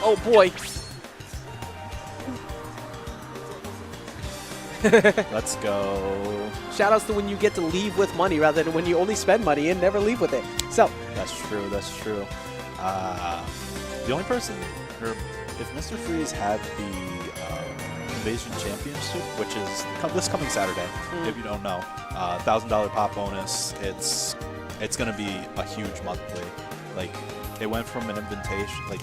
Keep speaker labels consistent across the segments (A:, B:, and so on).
A: Oh boy.
B: Let's go.
A: Shoutouts to when you get to leave with money rather than when you only spend money and never leave with it. So
B: That's true. That's true. The only person, or if Mr. Freeze had the Invasion Championship, which is this coming Saturday, if you don't know, $1,000 pop bonus. It's gonna be a huge monthly. Like it went from an invitation, like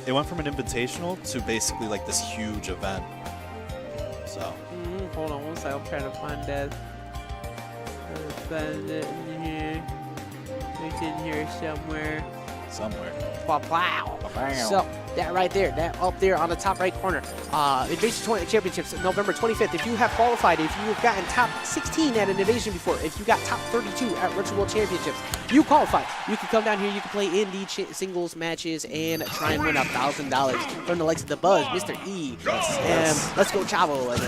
B: it went from an invitational to basically like this huge event. So.
A: Hold on one second. I'm trying to find that. Find it in here. It's in here somewhere. Wow. So that right there, that up there on the top right corner, Invasion Championships, November 25th. If you have qualified, if you've gotten top 16 at an Invasion before, if you got top 32 at Virtual World Championships, you qualify. You can come down here, you can play in the singles matches and try and win $1,000 from the likes of the Buzz, Mr. E, Let's Go Chavo,
B: Light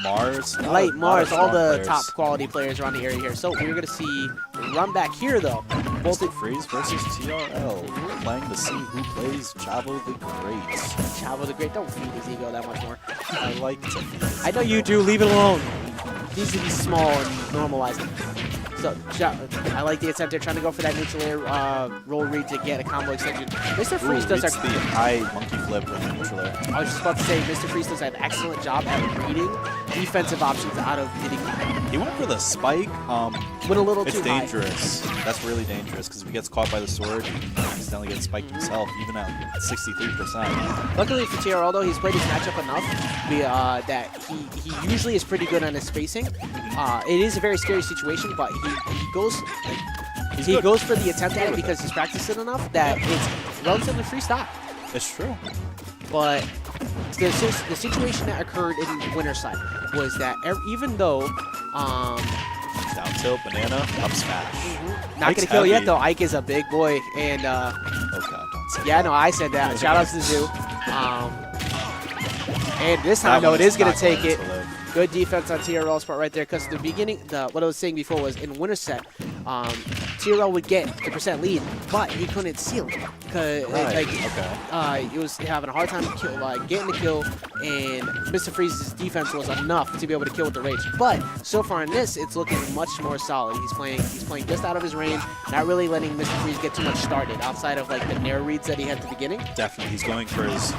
B: Mars.
A: Light Mars, all the top quality players around the area here. So we're gonna see run back here though.
B: Mr. Freeze versus TRL, playing to see who plays Chavo the Great.
A: Chavo the Great, don't feed his ego that much more.
B: I like to feed his
A: I know you do, leave it alone. Needs to be small and normalized. So I like the attempt there, trying to go for that neutral air roll read to get a combo extension. Mr. Freeze does
B: the high monkey flip with neutral air.
A: I was just about to say, Mr. Freeze does an excellent job at reading defensive options out of Diddy.
B: He went for the spike.
A: Went a little
B: it's
A: too high.
B: dangerous. That's really dangerous because if he gets caught by the sword, he can accidentally get spiked himself, even at 63%.
A: Luckily for TRL though, he's played his matchup enough that he usually is pretty good on his spacing. It is a very scary situation, but he goes for the attempt at it because he's practiced it enough that it's relatively free style.
B: It's true.
A: But the situation that occurred in Winterside was that even though
B: down tilt, banana, up smash.
A: Not gonna kill yet though. Ike is a big boy, and
B: oh god, don't say
A: yeah, no, I said that. Shout out to Zoo. And this time, though, it is gonna take it. Good defense on TRL's part right there, because the beginning, what I was saying before was in winter set, TRL would get the % lead, but he couldn't seal it because he was having a hard time getting the kill, and Mr. Freeze's defense was enough to be able to kill with the rage. But so far in this, it's looking much more solid. He's playing just out of his range, not really letting Mr. Freeze get too much started outside of like the nair reads that he had at the beginning.
B: Definitely, he's going for his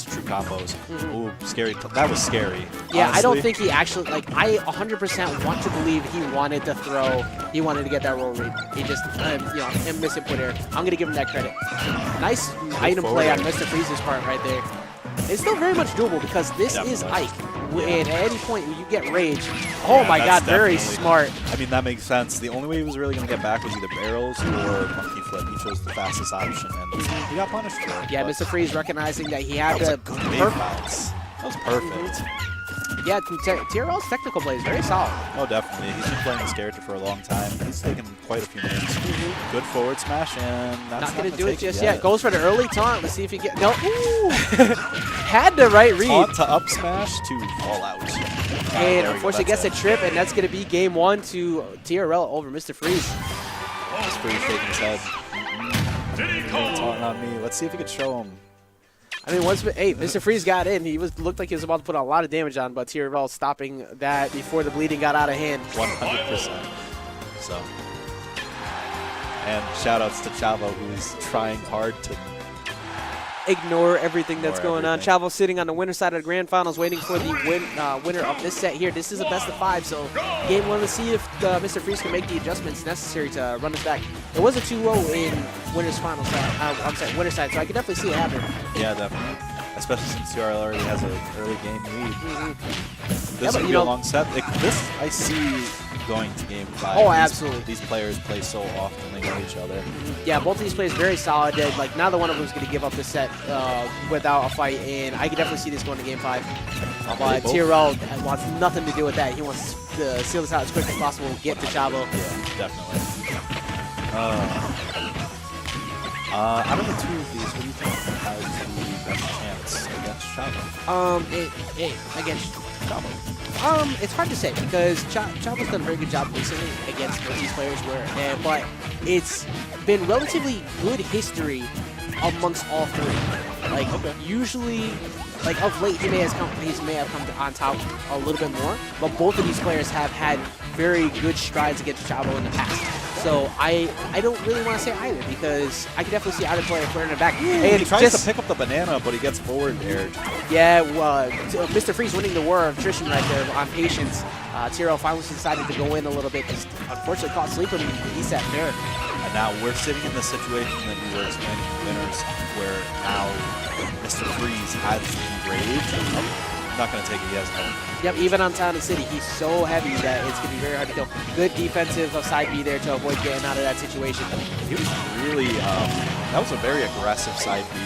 B: true combos. Ooh, scary! That was scary.
A: Yeah,
B: honestly.
A: I don't think he actually I 100% want to believe he wanted to throw. He wanted to get that roll read. He just, him missing put air. I'm going to give him that credit. Nice item play on Mr. Freeze's part right there. It's still very much doable because this is Ike. And at any point when you get rage, oh my god, very smart.
B: I mean, that makes sense. The only way he was really going to get back was either barrels or monkey flip. He chose the fastest option, and he got punished for it.
A: Yeah, Mr. Freeze recognizing that he had
B: that was a good wave bounce. That was perfect.
A: Yeah, TRL's technical play is very solid.
B: Oh, definitely. He's been playing this character for a long time. He's taken quite a few minutes. Good forward smash, and that's
A: not going to do it just yet. Goes for the early taunt. Let's see if he gets... No. Had the right read.
B: Taunt to up smash to fall out.
A: And unfortunately gets a trip, and that's going to be game 1 to TRL over Mr. Freeze.
B: Mr. Freeze shaking his head. Taunting on me. Let's see if he can show him.
A: I mean, Mr. Freeze got in. He looked like he was about to put a lot of damage on, but TRL stopping that before the bleeding got out of hand.
B: 100%. So, and shoutouts to Chavo, who's trying hard to
A: ignore everything that's going on. Chavo sitting on the winner side of the grand finals, waiting for the winner of this set here. This is a best of 5, so game 1 to see if Mr. Freeze can make the adjustments necessary to run this back. It was a 2-0 in winner's final side. Winner side, so I can definitely see it happen.
B: Yeah, definitely. Especially since TRL already has an early game lead. This would be a long set. This I see going to game 5.
A: Oh, absolutely.
B: These players play so often, they know each other.
A: Yeah, both of these players very solid. Like, neither one of them is going to give up the set without a fight, and I can definitely see this going to game 5. But TRL wants nothing to do with that. He wants to seal this out as quick as possible and get to Chavo.
B: Yeah, definitely. Out of the two of these, what do you think has the best chance against Chavo?
A: Against Chavo. It's hard to say because Chavo's done a very good job recently against both these players, but it's been relatively good history amongst all three. Like usually, like of late, he may have come on top a little bit more, but both of these players have had very good strides against Chavo in the past. So I don't really want to say either, because I can definitely see either player putting it back. And
B: he tries to pick up the banana, but he gets forward aired.
A: Yeah, Mr. Freeze winning the war of attrition right there on patience. TRL finally decided to go in a little bit, just unfortunately caught sleeping. He sat there.
B: And now we're sitting in the situation that we were explaining to winners, where now Mr. Freeze has the rage. Not going to take it, he has no.
A: Yep, even on Town and City, he's so heavy that it's going to be very hard to kill. Good defensive of side B there to avoid getting out of that situation.
B: He was really, that was a very aggressive side B.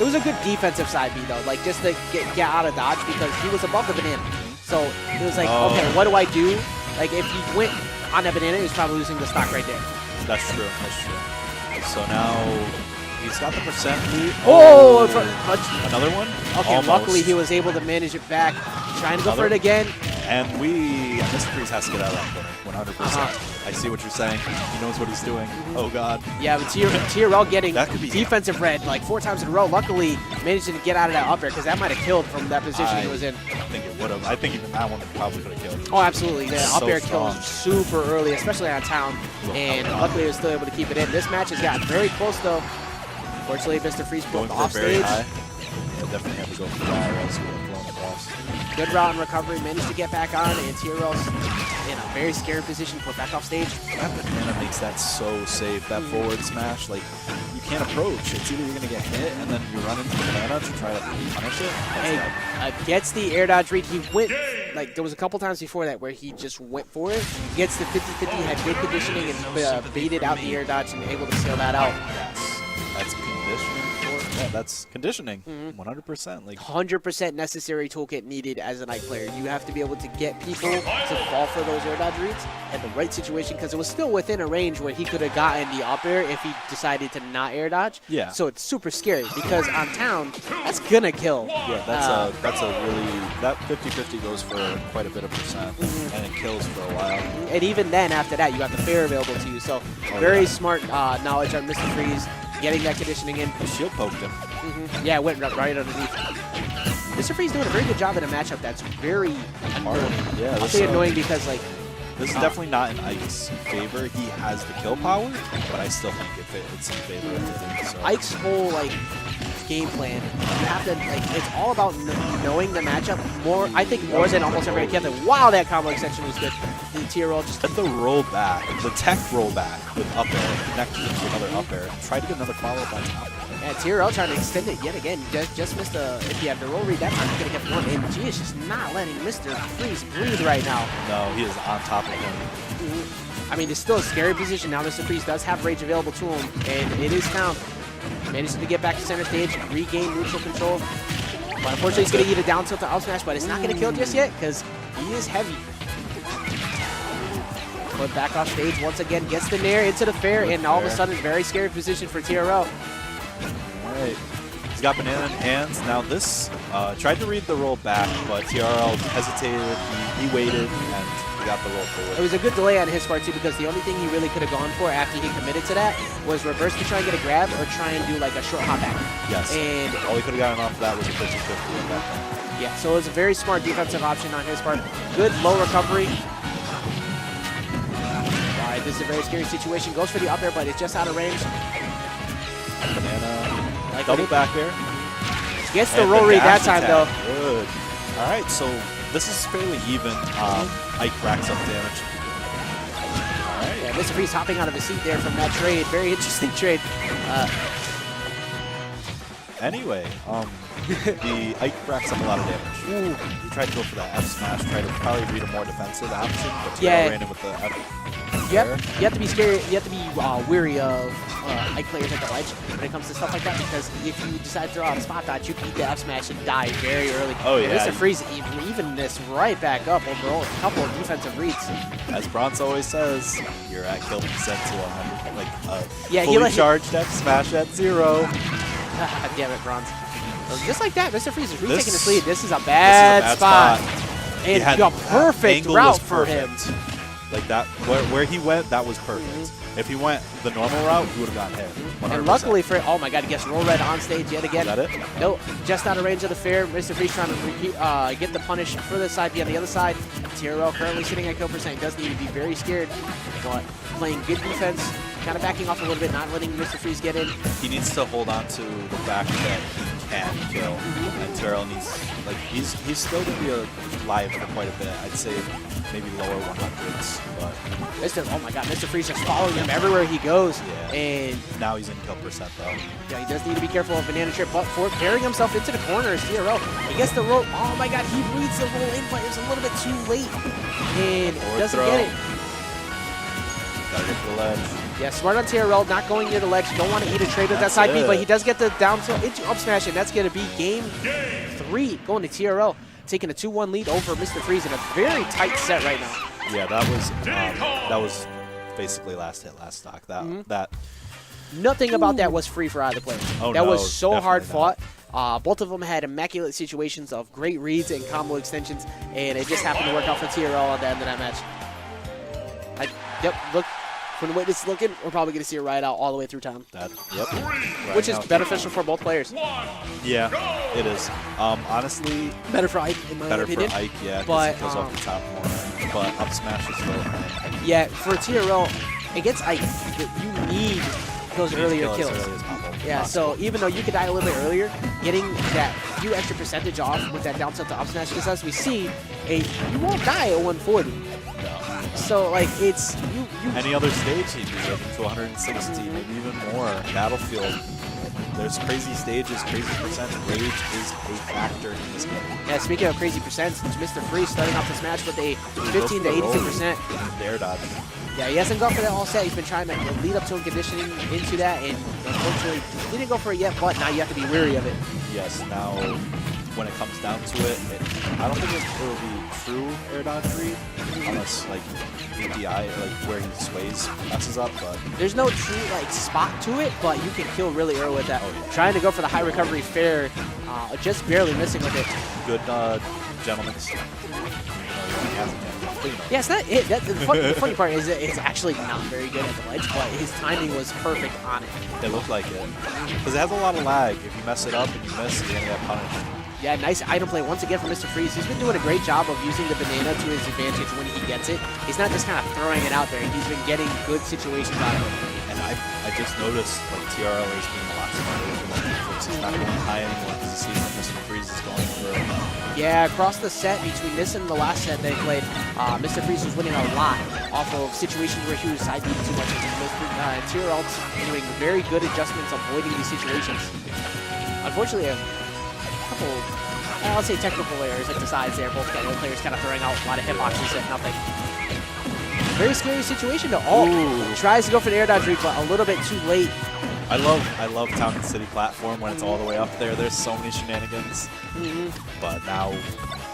A: It was a good defensive side B though, like just to get out of dodge, because he was above the banana. So it was like, okay, what do I do? Like if he went on that banana, he was probably losing the stock right there.
B: That's true, that's true. So now he's got the percent lead.
A: Oh,
B: another one?
A: Okay,
B: almost.
A: Luckily he was able to manage it back. Trying to go for it again.
B: And Mr. Freeze has to get out of that corner, 100%. I see what you're saying. He knows what he's doing. Oh, God.
A: Yeah, but TRL getting defensive red like 4 times in a row. Luckily, managing to get out of that up air, because that might have killed from that position he was in.
B: I think it would have. I think even that one probably could have killed.
A: Oh, absolutely. The up air kills super early, especially on Town. And luckily, he was still able to keep it in. This match has gotten very close, though. Fortunately, Mr. Freeze broke off stage.
B: Definitely have to go for that, or else he would have flown across.
A: Good route and recovery, managed to get back on, and TRL's in a very scary position, put back off stage.
B: That banana makes that so safe, that forward smash. Like, you can't approach. It's either you're going to get hit, and then you run into the banana to try to punish it.
A: Hey, gets the air dodge read. He went, like, there was a couple times before that where he just went for it. Gets the 50-50, had good conditioning, and baited out the air dodge and able to seal that out.
B: That's conditioning. Yeah, that's conditioning, 100%. Like
A: 100% necessary toolkit needed as a Knight player. You have to be able to get people to fall for those air dodge reads at the right situation, because it was still within a range where he could have gotten the up air if he decided to not air dodge.
B: Yeah.
A: So it's super scary, because on Town, that's gonna kill.
B: Yeah, that's a really, that 50-50 goes for quite a bit of percent, and it kills for a while.
A: And even then, after that, you got the fair available to you. So very smart knowledge on Mr. Freeze. Getting that conditioning in.
B: The shield poked him.
A: Yeah, it went right underneath. Mr. Freeze doing a very good job in a matchup that's very annoying.
B: Yeah,
A: I'll say annoying because, like...
B: This is definitely not in Ike's favor. He has the kill power, but I still think it's in favor of Diddy. So.
A: Ike's whole, like, game plan, you have to, like, it's all about knowing the matchup more, I think, more than almost every captain. Wow, that combo extension was good. The TRL just...
B: At the roll back, the tech roll back with up air, connected to another up air, try to get another follow-up on top.
A: Yeah, TRL trying to extend it yet again. Just missed the, if you have the roll read, that time you could have kept one. And G is just not letting Mr. Freeze breathe right now.
B: No, he is on top of him.
A: I mean, it's still a scary position. Now Mr. Freeze does have rage available to him, and it is Town. Manages to get back to center stage, regain neutral control. But unfortunately, he's going to eat a down tilt to out smash, but it's not going to kill just yet, because he is heavy. But back off stage once again, gets the nair into the fair, and all of a sudden, very scary position for TRL.
B: Alright, he's got banana in hands. Now this, tried to read the roll back, but TRL hesitated, he waited, and he got the roll forward.
A: It was a good delay on his part too, because the only thing he really could have gone for after he committed to that was reverse to try and get a grab or try and do like a short hop back.
B: Yes, and all he could have gotten off of that was a 50-50.
A: Yeah, so it was a very smart defensive option on his part. Good low recovery. Alright, this is a very scary situation. Goes for the up air, but it's just out of range.
B: Banana. Like double back there.
A: Gets the roll read that time, though.
B: Good. All right, so this is fairly even. Ike racks up damage.
A: All right. Yeah, Mr. Freeze hopping out of his seat there from that trade. Very interesting trade.
B: Anyway, the Ike racks up a lot of damage. He tried to go for that F smash, tried to probably read a more defensive option, but TRL ran in with the F.
A: You have to be scared. You have to be weary of Ike players at the ledge when it comes to stuff like that, because if you decide to throw out a spot dodge, you can eat the F smash and die very early. Oh yeah. Mr. Freeze even this right back up over a couple of defensive reads.
B: As Bronze always says, you're at kill percent to 100. Like fully charged F smash at 0.
A: Damn it, Bronze. Just like that, Mr. Freeze is retaking his lead. This is a bad spot. And a perfect route for him.
B: Like that, where he went, that was perfect. If he went the normal route, he would have gotten hit. 100%.
A: And luckily for, oh my God, he gets roll red on stage yet again.
B: Is that it?
A: Nope, just out of range of the fair. Mr. Freeze trying to get the punish for the side B on the other side. TRL currently sitting at kill percent. Does need to be very scared, but playing good defense, kind of backing off a little bit, not letting Mr. Freeze get in.
B: He needs to hold on to the fact that he can kill, and TRL needs, like, he's still going to be alive for quite a bit. I'd say maybe lower 100s, but
A: Oh my God, Mr. Freeze just following him everywhere he goes.
B: yeah.
A: And
B: Now he's in kill percent though.
A: yeah, he does need to be careful of banana trip, but for carrying himself into the corner is TRL. He gets the roll. Oh my God, he reads the roll in, but it was a little bit too late. And doesn't get it.
B: Gotta get to the ledge.
A: Yeah, smart on TRL, not going near the ledge. Don't want to eat a trade with that side B, but he does get the down tilt into up smash, and that's going to be game 3 going to TRL, taking a 2-1 lead over Mr. Freeze in a very tight set right now.
B: Yeah, that was basically last hit, last stock. That
A: Nothing about that was free for either player.
B: Oh,
A: that
B: no,
A: was so hard
B: definitely
A: fought. Both of them had immaculate situations of great reads and combo extensions, and it just happened to work out for TRL at the end of that match. Yep, look, from the way this is looking, we're probably going to see a ride out all the way through time. Which is beneficial for both players.
B: Yeah, it is. Honestly,
A: Better for Ike, in my opinion.
B: Better for Ike, yeah,
A: but
B: because he goes off the top more. But up smash is still.
A: Yeah, for TRL, against Ike, you need those earlier kills. Yeah, so even though you could die a little bit earlier, getting that few extra percentage off with that down tilt to up smash, because as we see, you won't die at 140.
B: No.
A: So like it's you.
B: Any other stage, he'd be up to 160, maybe even more. Battlefield. There's crazy stages, crazy percent. Rage is a factor in this game.
A: Yeah, speaking of crazy percents, Mr. Freeze starting off this match with a 15 to 82%.
B: Dare dodge.
A: Yeah, he hasn't gone for that all set. He's been trying to lead up to him conditioning into that, and unfortunately, he didn't go for it yet, but now you have to be wary of it.
B: Yes, now when it comes down to it, I don't think it will be true air dodge read, unless like API, like where he sways messes up, but
A: there's no true like spot to it, but you can kill really early with that. Oh, yeah. Trying to go for the high recovery fair, just barely missing with it.
B: Good gentleman's.
A: Yeah, it's not it. The funny part is that it's actually not very good at the ledge, but his timing was perfect on it.
B: It looked like it. Because it has a lot of lag. If you mess it up and you miss, you're going to get punished.
A: Yeah, nice item play once again from Mr. Freeze. He's been doing a great job of using the banana to his advantage when he gets it. He's not just kind of throwing it out there. He's been getting good situations out of it.
B: And I just noticed like TRL is being a lot smarter with the defense. He's not going high anymore because he sees that Mr. Freeze is going for it.
A: Yeah, across the set between this and the last set they played, Mr. Freeze was winning a lot off of situations where he was side beating too much. TRL doing very good adjustments, avoiding these situations. Unfortunately, couple, I'll say technical errors at the sides there. Both players kind of throwing out a lot of hitboxes at nothing. Very scary situation though. Oh, tries to go for the air dodge read, but a little bit too late.
B: I love Town and City platform when it's all the way up there. There's so many shenanigans. But now,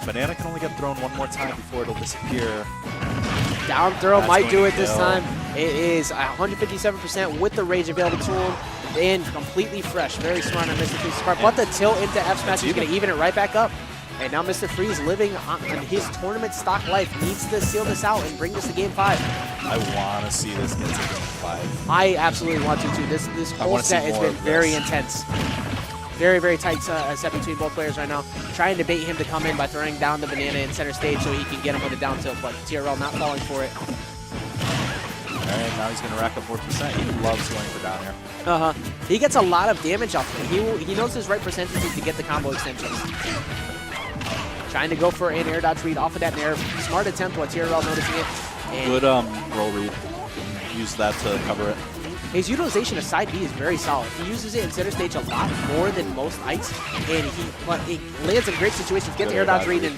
B: Banana can only get thrown one more time before it'll disappear.
A: Down throw might do it this time. It is 157% with the rage available to him. And completely fresh. Very smart on Mr. Freeze's part. But the tilt into F smash is going to even it right back up. And now Mr. Freeze, living on his tournament stock life, needs to seal this out and bring this to Game 5.
B: I want to see this get to Game 5.
A: I absolutely want to, too. This whole set has been very intense. Very, very tight set between both players right now. Trying to bait him to come in by throwing down the banana in center stage so he can get him with a down tilt, but TRL not falling for it.
B: Alright, now he's going to rack up more percent. He loves going for down here.
A: He gets a lot of damage off of it. He knows his right percentages to get the combo extensions. Trying to go for an air dodge read off of that nair. Smart attempt, but TRL noticing it. And
B: good roll read. Use that to cover it.
A: His utilization of side B is very solid. He uses it in center stage a lot more than most Ikes, and he lands in great situations. Get the air dodge read, and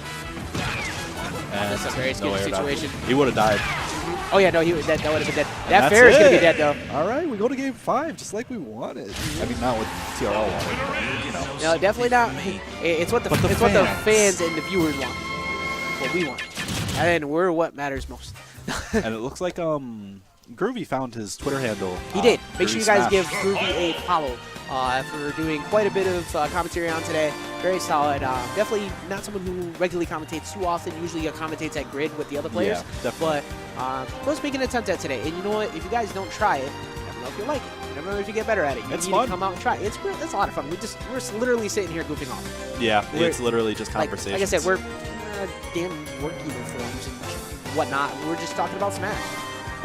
A: that's a very scary situation.
B: He would have died.
A: Oh yeah, no, that would have been dead. That fair is going to be dead though.
B: All right, we go to Game 5 just like we wanted. I mean, not what TRL wanted, you know.
A: No, definitely not. It's what the fans and the viewers want. What we want, and we're what matters most.
B: And it looks like Groovy found his Twitter handle.
A: He did. Make sure you guys give Groovy a follow for doing quite a bit of commentary on today. Very solid. Definitely not someone who regularly commentates too often. Usually commentates at grid with the other players.
B: Yeah, definitely.
A: But let's make an attempt at today. And you know what? If you guys don't try it, you never know if you like it. You never know if you get better at it. You
B: It's
A: need
B: fun.
A: to come out and try it. It's a lot of fun. We're literally sitting here goofing off.
B: Yeah,
A: We're-
B: it's literally just
A: Like
B: conversation.
A: I said, we're damn work uniforms and whatnot. We're just talking about Smash.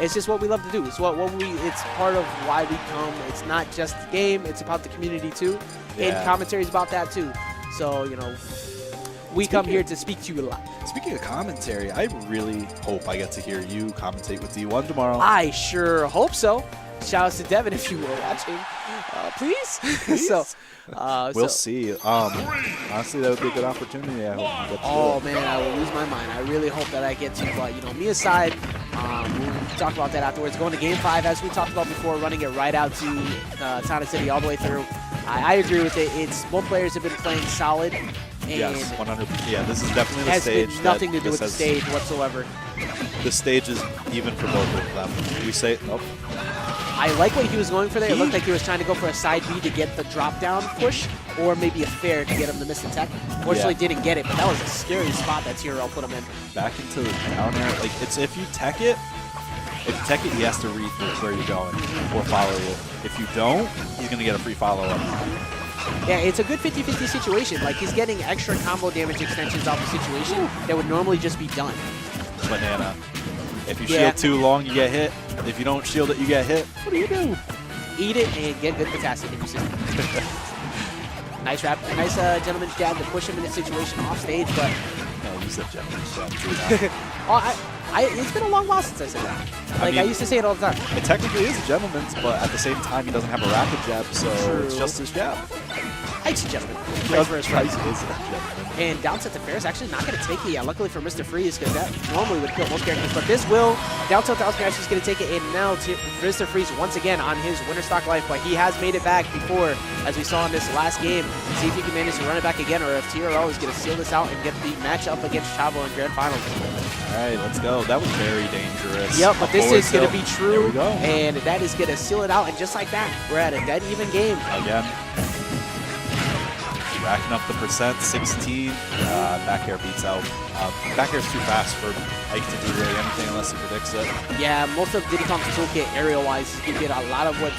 A: It's just what we love to do. It's it's part of why we come. It's not just the game. It's about the community too. And
B: Yeah.
A: commentary is about that too. So, you know, we come here to speak to you a lot.
B: Speaking of commentary, I really hope I get to hear you commentate with D1 tomorrow.
A: I sure hope so. Shout out to Devin if you were watching. Please? so,
B: We'll see. Honestly, that would be a good opportunity. I hope you get to
A: oh,
B: do it.
A: man, I will lose my mind. I really hope that I get to. But, you know, me aside, we'll talk about that afterwards. Going to Game 5, as we talked about before, running it right out to Town City all the way through. I agree with it. It's both players have been playing solid. And
B: Yes, 100%. Yeah, this is definitely the
A: has
B: stage.
A: been nothing to do with
B: this
A: the
B: has-
A: stage whatsoever.
B: The stage is even for both of them. We say, oh,
A: I like what he was going for there. It looked like he was trying to go for a side B to get the drop down push, or maybe a fair to get him to miss the tech. Fortunately, didn't get it, but that was a scary spot that TRL put him in.
B: back into the down air. Like, it's if you tech it, he has to read through where you're going or follow you. If you don't, he's going to get a free follow-up.
A: Yeah, it's a good 50-50 situation. Like, he's getting extra combo damage extensions off the situation that would normally just be done.
B: Banana. If you
A: Yeah.
B: shield too long, you get hit. If you don't shield it, you get hit. What do you do?
A: Eat it and get good potassium in your system. Nice gentleman's jab to push him in the situation off stage, but
B: No, you said gentleman's jab too now.
A: it's been a long while since I said that. Like, I
B: mean-
A: used to say it all the time.
B: It technically is a gentleman's, but at the same time, he doesn't have a rapid jab, so it's
A: True.
B: just his jab.
A: Ike's a gentleman. Price for his
B: Price
A: price.
B: is a gentleman.
A: And down set to fair is actually not going to take it yet. Luckily for Mr. Freeze, because that normally would kill most characters. But this will. Down tilt down smash is going to take it. And now Mr. Freeze once again on his winner stock life. But he has made it back before, as we saw in this last game. See if he can manage to run it back again, or if TRL is going to seal this out and get the match up against Chavo in Grand Finals.
B: All right, let's go. That was very dangerous.
A: Yep, but this is going to be
B: There
A: true.
B: we go.
A: And that is going to seal it out. And just like that, we're at a dead even game.
B: Again. Racking up the percent, 16. Back air beats out. Back air's too fast for Ike to do really anything unless he predicts it.
A: Yeah, most of Diddy Kong's toolkit aerial-wise, you get a lot of what...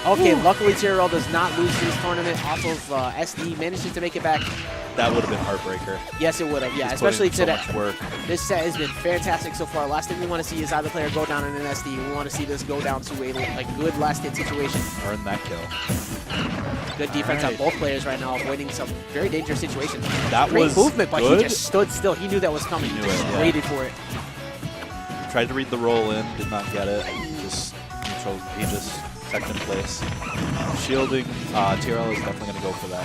A: Okay,
B: Ooh.
A: luckily TRL does not lose this tournament off of SD, manages to make it back.
B: That would have been heartbreaker.
A: Yes, it would have, yeah,
B: He's
A: especially
B: putting
A: to
B: so much work.
A: This set has been fantastic so far. Last thing we want to see is either player go down in an SD. We want to see this go down to a good last-hit situation.
B: Earn that kill.
A: Good defense on both players right now, avoiding some very dangerous situations.
B: That
A: Great
B: was
A: movement, but
B: good.
A: he just stood still. He knew that was coming. He
B: knew
A: just
B: it, yeah.
A: waited for it.
B: Tried to read the roll in, did not get it. Just neutral, he just checked in place. Shielding, TRL is definitely going to go for that.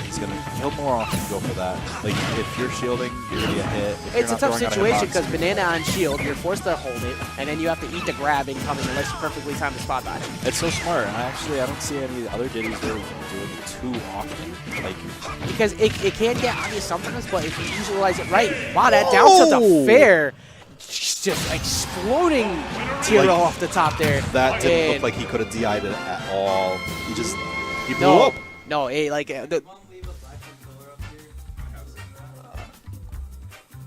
B: He'll more often go for that. Like, if you're shielding, you're going to get hit. If
A: It's
B: you're
A: a
B: not
A: tough
B: throwing out
A: situation
B: hitbox-
A: because banana on shield, you're forced to hold it, and then you have to eat the grab incoming unless you perfectly time the spot dodge.
B: It's so smart, and I don't see any other Diddy's really doing it too often. Like,
A: Because it can get obvious sometimes, but if you visualize it right, wow, that down tilt to fair, just exploding TRL
B: Like,
A: off the top there.
B: that didn't
A: And
B: look like he could have DI'd it at all. He blew
A: no,
B: up.
A: no, the